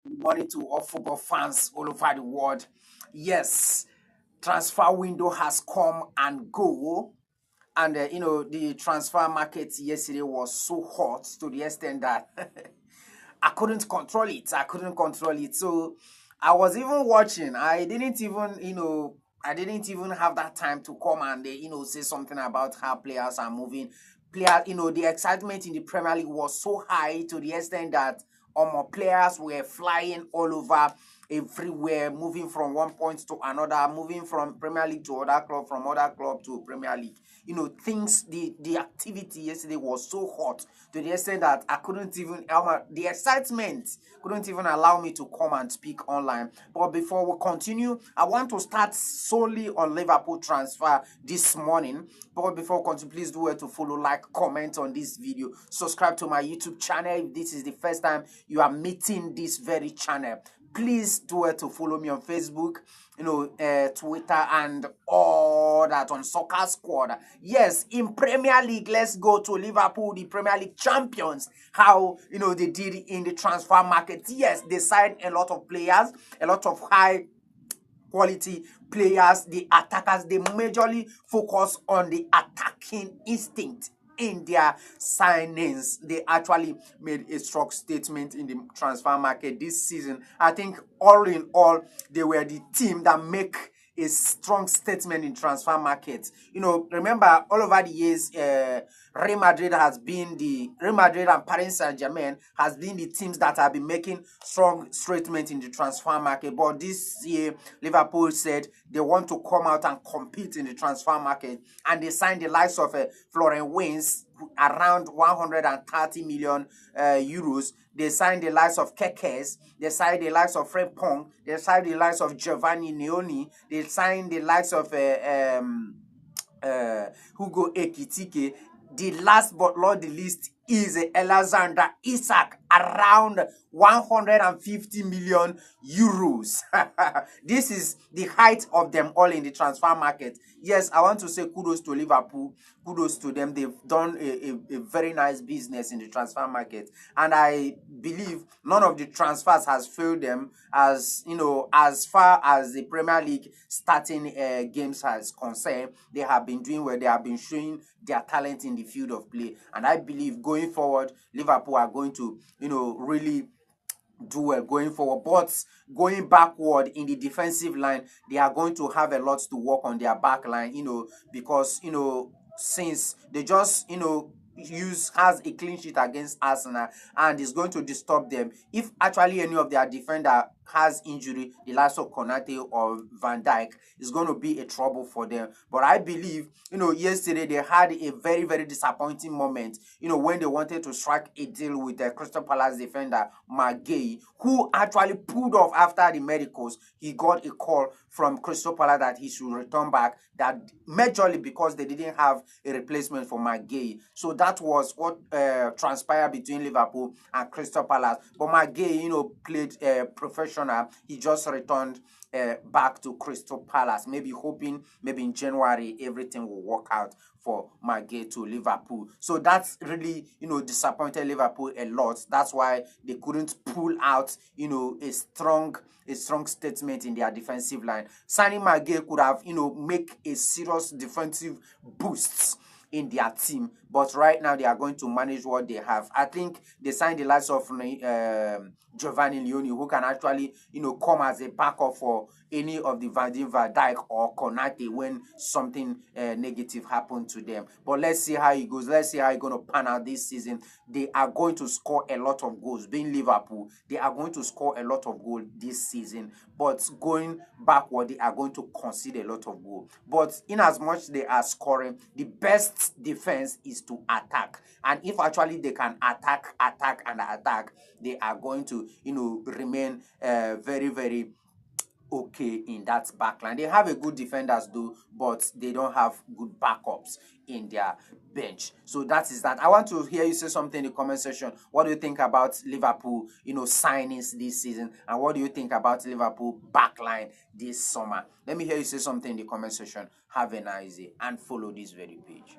Morning to all football fans all over the world. Yes, transfer window has come and go. And the transfer market yesterday was so hot to the extent that I couldn't control it. I couldn't control it. So I was even watching. I didn't even have that time to come and say something about how players are moving. The excitement in the Premier League was so high to the extent that players were flying all over everywhere, moving from one point to another, moving from Premier League to other club, from other club to Premier League. The activity yesterday was so hot to the extent that I couldn't even, the excitement couldn't even allow me to come and speak online. But before we continue, I want to start solely on Liverpool transfer this morning. But before we continue, please do well to follow, like, comment on this video, subscribe to my YouTube channel if this is the first time you are meeting this very channel. Please do well to follow me on Facebook, Twitter, and all that on Soccer Squad. Yes, in Premier League, let's go to Liverpool, the Premier League champions. How they did in the transfer market. Yes, they signed a lot of players, a lot of high quality players. The attackers, they majorly focus on the attacking instinct in their signings. They actually made a strong statement in the transfer market this season. I think all in all, they were the team that make a strong statement in transfer market. Remember all over the years, Real Madrid and Paris Saint-Germain has been the teams that have been making strong statements in the transfer market. But this year, Liverpool said they want to come out and compete in the transfer market, and they signed the likes of Florian Wirtz around 130 million euros. They signed the likes of Kekes, they signed the likes of Fred Pong, they signed the likes of Giovanni Leoni, they signed the likes of Hugo Ekitike. The last but not the least is Alexander Isak, around 150 million euros. This is the height of them all in the transfer market. Yes, I want to say kudos to Liverpool. Kudos to them. They've done a very nice business in the transfer market. And I believe none of the transfers has failed them, as far as the Premier League starting games has concerned. They have been doing well. They have been showing their talent in the field of play. And I believe going forward, Liverpool are going to, really do well going forward. But going backward in the defensive line, they are going to have a lot to work on their back line, because, since they just, has a clean sheet against Arsenal, and is going to disturb them. If actually any of their defender has injury, the likes of Konate or Van Dijk, is going to be a trouble for them. But I believe, yesterday they had a very, very disappointing moment, when they wanted to strike a deal with the Crystal Palace defender, Magay, who actually pulled off after the medicals. He got a call from Crystal Palace that he should return back, that majorly because they didn't have a replacement for Magay. So that was what transpired between Liverpool and Crystal Palace. But Magay, played professional. He just returned back to Crystal Palace, maybe hoping maybe in January everything will work out for Magay to Liverpool. So that's really, disappointed Liverpool a lot. That's why they couldn't pull out, a strong statement in their defensive line. Signing Magay could have, make a serious defensive boost in their team, but right now they are going to manage what they have. I think they signed the likes of Giovanni Leoni, who can actually, come as a backup for any of the Van Dijk or Konate when something negative happened to them. But let's see how it goes. Let's see how it's going to pan out this season. They are going to score a lot of goals. Being Liverpool, they are going to score a lot of goals this season. But going backward, they are going to concede a lot of goals. But in as much they are scoring, the best defense is to attack. And if actually they can attack, they are going to, remain very, very okay in that backline. They have a good defenders though, but they don't have good backups in their bench. So that is that. I want to hear you say something in the comment section. What do you think about Liverpool, signings this season? And what do you think about Liverpool backline this summer? Let me hear you say something in the comment section. Have a nice day and follow this very page.